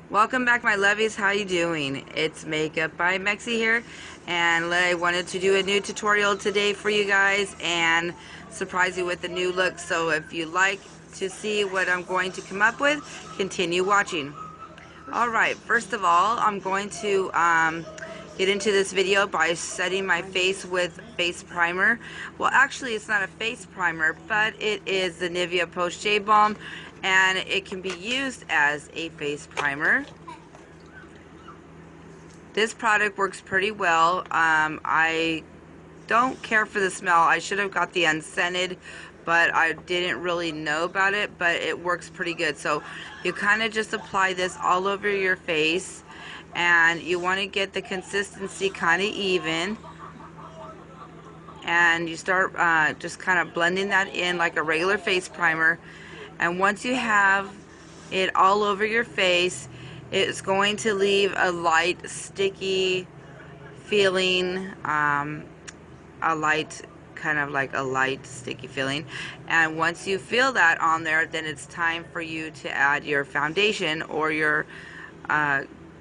Welcome back, my lovies. How you doing? It's Makeup by Mexi here, and I wanted to do a new tutorial today for you guys and surprise you with a new look. So if you like to see what I'm going to come up with, continue watching. Alright, first of all, I'm going to get into this video by setting my face with face primer. Well, actually, it's not a face primer, but it is the Nivea Post Shave Balm, and it can be used as a face primer. This product works pretty well. I don't care for the smell. I should have got the unscented, but I didn't really know about it, but it works pretty good. So you kind of just apply this all over your face, and you want to get the consistency kind of even, and you start just kind of blending that in like a regular face primer. And once you have it all over your face, it's going to leave a light sticky feeling, a light sticky feeling. And once you feel that on there, then it's time for you to add your foundation or your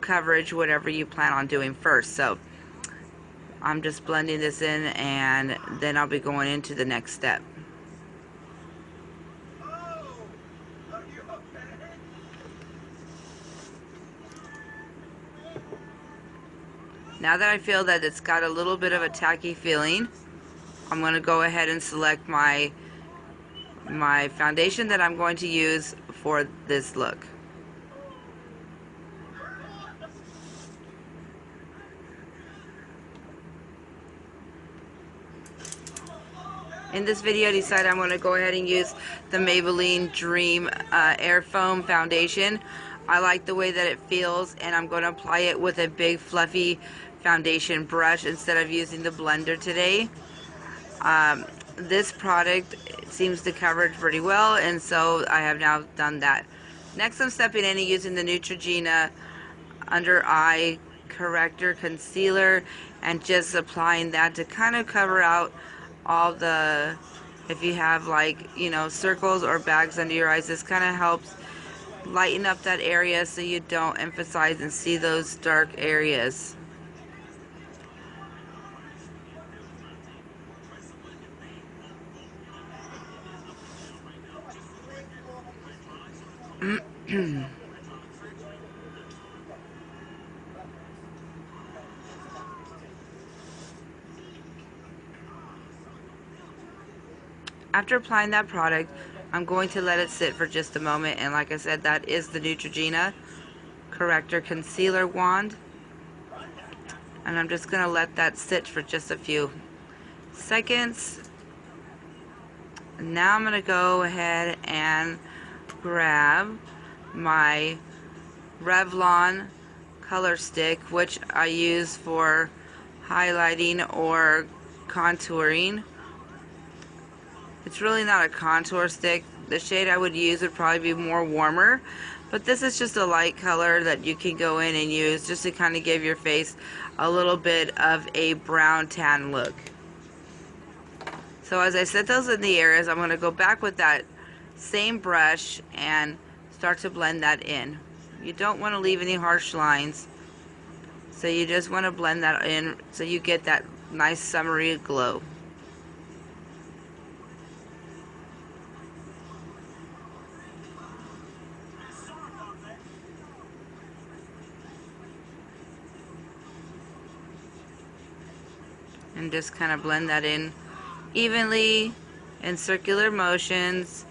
coverage, whatever you plan on doing first. So I'm just blending this in, and then I'll be going into the next step. Now that I feel that it's got a little bit of a tacky feeling, I'm going to go ahead and select my foundation that I'm going to use for this look. In this video, I decided I'm going to go ahead and use the Maybelline Dream Air Foam Foundation. I like the way that it feels, and I'm going to apply it with a big fluffy foundation brush instead of using the blender today. This product seems to cover it pretty well, and so I have now done that. Next, I'm stepping in and using the Neutrogena Under Eye Corrector Concealer and just applying that to kind of cover out all the, if you have circles or bags under your eyes. This kind of helps lighten up that area so you don't emphasize and see those dark areas. After applying that product, I'm going to let it sit for just a moment, and like I said, that is the Neutrogena Corrector Concealer Wand, and I'm just going to let that sit for just a few seconds. Now I'm going to go ahead and grab my Revlon color stick, which I use for highlighting or contouring. It's really not a contour stick. The shade I would use would probably be more warmer, but this is just a light color that you can go in and use just to kind of give your face a little bit of a brown tan look. So as I set those in the areas, I'm going to go back with that same brush and start to blend that in. You don't want to leave any harsh lines, so you just want to blend that in so you get that nice summery glow. And just kind of blend that in evenly in circular motions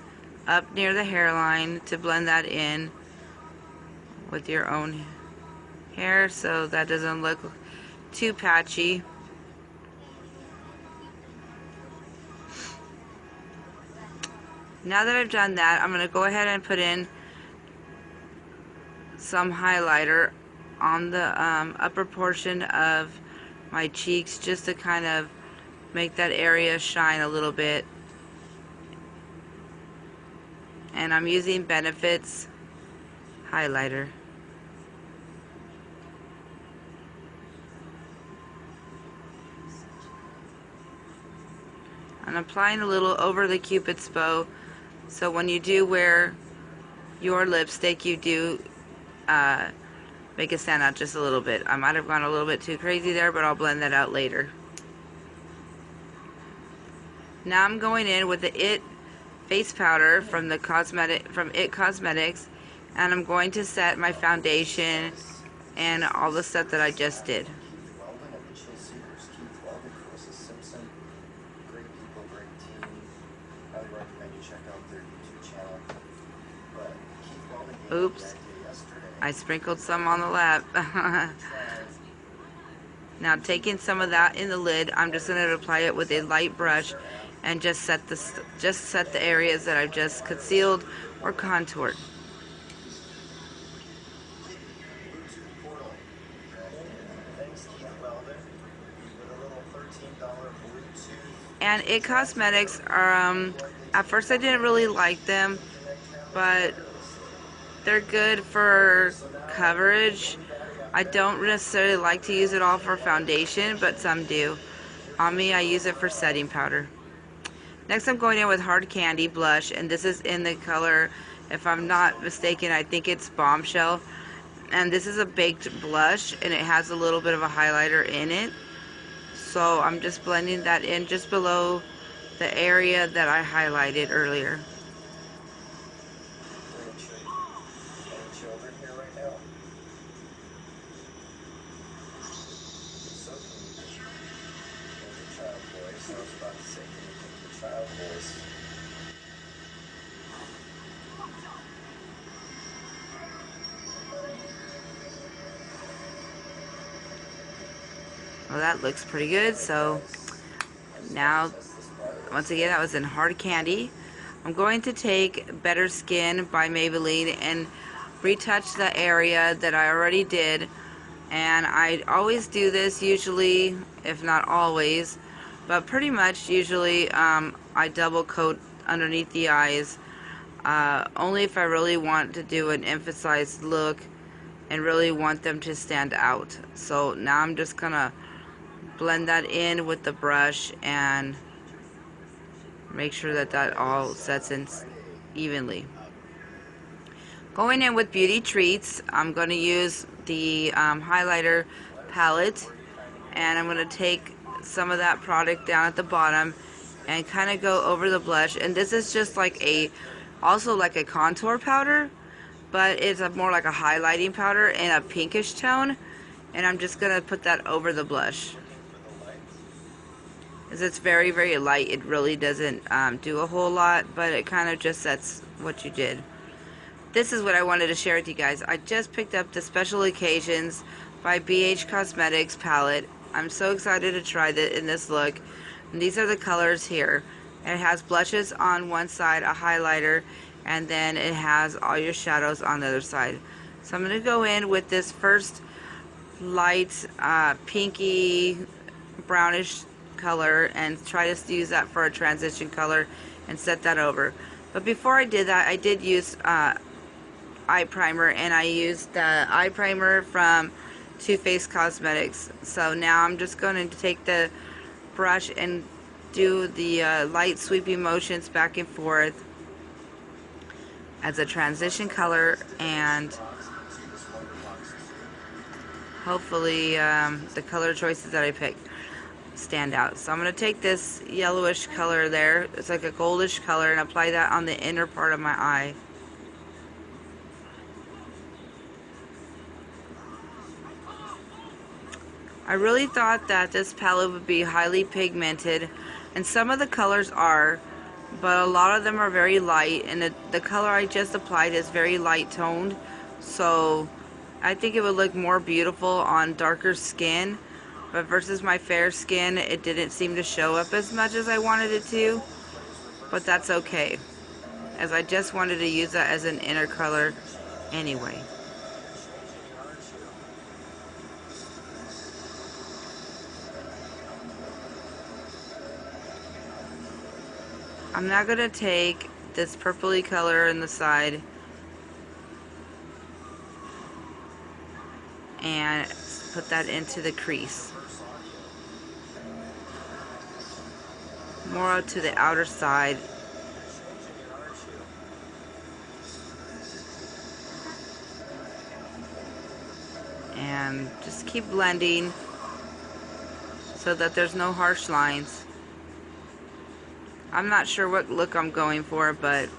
up near the hairline to blend that in with your own hair so that doesn't look too patchy. Now that I've done that, I'm going to go ahead and put in some highlighter on the upper portion of my cheeks just to kind of make that area shine a little bit. And I'm using Benefit's highlighter. I'm applying a little over the Cupid's bow, so when you do wear your lipstick, you do make it stand out just a little bit. I might have gone a little bit too crazy there, but I'll blend that out later. Now I'm going in with the IT face powder from IT Cosmetics, and I'm going to set my foundation and all the stuff that I just did. Oops, I sprinkled some on the lap. Now taking some of that in the lid, I'm just going to apply it with a light brush and just set the areas that I've just concealed or contoured. And IT Cosmetics are, at first I didn't really like them, but they're good for coverage. I don't necessarily like to use it all for foundation, but some do. On me, I use it for setting powder. Next, I'm going in with Hard Candy blush, and this is in the color, if I'm not mistaken, I think it's Bombshell. And this is a baked blush, and it has a little bit of a highlighter in it. So I'm just blending that in just below the area that I highlighted earlier. Well, that looks pretty good. So now, once again, that was in Hard Candy. I'm going to take Better Skin by Maybelline and retouch the area that I already did. And I always do this usually, if not always, but pretty much usually I double coat underneath the eyes, only if I really want to do an emphasized look and really want them to stand out. So now I'm just gonna blend that in with the brush and make sure that that all sets in evenly. Going in with Beauty Treats, I'm going to use the highlighter palette, and I'm going to take some of that product down at the bottom and kind of go over the blush. And this is just like also like a contour powder, but it's more like a highlighting powder in a pinkish tone, and I'm just going to put that over the blush. As it's very, very light, it really doesn't do a whole lot, but it kind of just sets what you did. This is what I wanted to share with you guys. I just picked up the Special Occasions by BH Cosmetics palette. I'm so excited to try that in this look. And these are the colors here. It has blushes on one side, a highlighter, and then it has all your shadows on the other side. So I'm going to go in with this first light pinky brownish color and try to use that for a transition color and set that over. But before I did that, I did use eye primer, and I used the eye primer from Too Faced Cosmetics. So now I'm just going to take the brush and do the light sweeping motions back and forth as a transition color, and hopefully the color choices that I picked stand out. So I'm going to take this yellowish color there, it's like a goldish color, and apply that on the inner part of my eye. I really thought that this palette would be highly pigmented, and some of the colors are, but a lot of them are very light, and the color I just applied is very light toned, so I think it would look more beautiful on darker skin, but versus my fair skin, it didn't seem to show up as much as I wanted it to, but that's okay, as I just wanted to use that as an inner color anyway. I'm now going to take this purpley color in the side and put that into the crease. More to the outer side. and just keep blending so that there's no harsh lines. I'm not sure what look I'm going for, but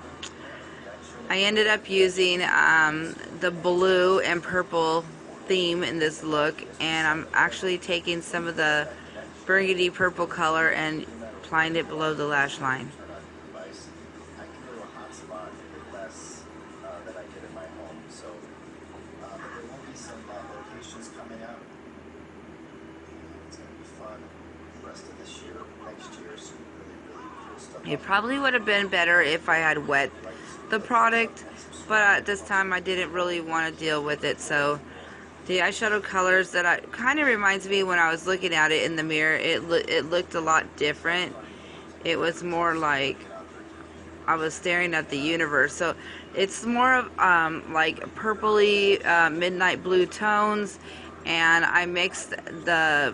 I ended up using the blue and purple theme in this look, and I'm actually taking some of the burgundy purple color and applying it below the lash line. It probably would have been better if I had wet the product, but at this time I didn't really want to deal with it. So the eyeshadow colors that kind of reminds me when I was looking at it in the mirror, it looked a lot different. It was more like I was staring at the universe. So it's more of like purpley midnight blue tones, and I mixed the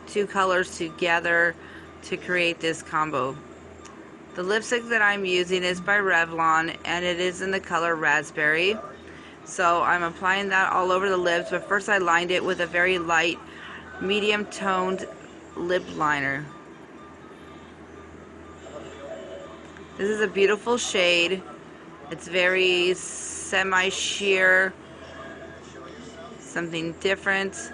two colors together to create this combo. The lipstick that I'm using is by Revlon, and it is in the color Raspberry. So I'm applying that all over the lips, but first I lined it with a very light, medium toned lip liner. This is a beautiful shade. It's very semi-sheer, something different.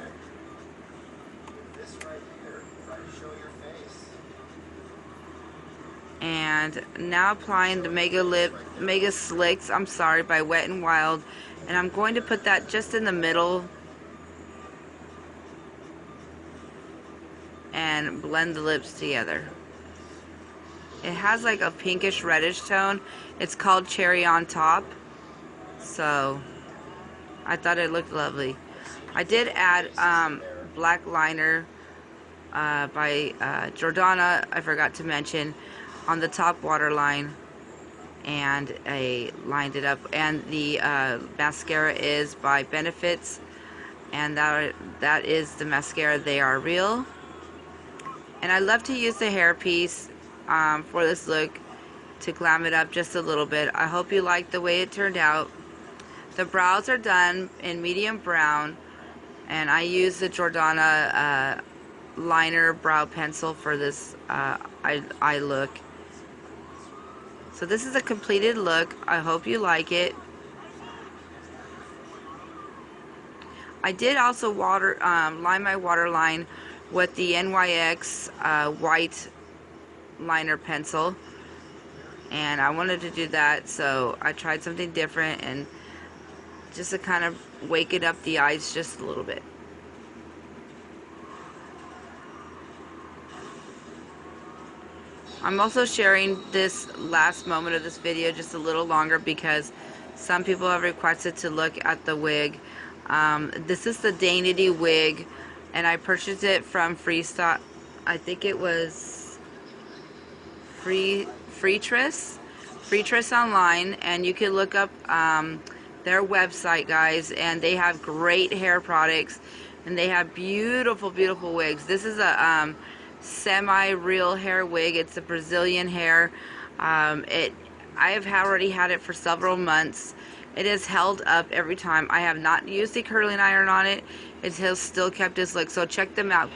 And now applying the Mega Slicks, I'm sorry, by Wet n Wild, and I'm going to put that just in the middle and blend the lips together. It has like a pinkish reddish tone. It's called Cherry on Top, so I thought it looked lovely. I did add black liner by Jordana, I forgot to mention, on the top waterline, and I lined it up. And the mascara is by Benefits, and that is the mascara They Are Real. And I love to use the hairpiece for this look to glam it up just a little bit. I hope you like the way it turned out. The brows are done in medium brown, and I use the Jordana liner brow pencil for this eye look. So this is a completed look. I hope you like it. I did also line my waterline with the NYX white liner pencil, and I wanted to do that, so I tried something different, and just to kind of waken up the eyes just a little bit. I'm also sharing this last moment of this video just a little longer because some people have requested to look at the wig. This is the Danity wig, and I purchased it from I think it was FREETRESS online, and you can look up their website, guys, and they have great hair products, and they have beautiful wigs. This is a semi-real hair wig. It's a Brazilian hair. I have already had it for several months. It has held up every time. I have not used the curling iron on it. It has still kept its look, so check them out.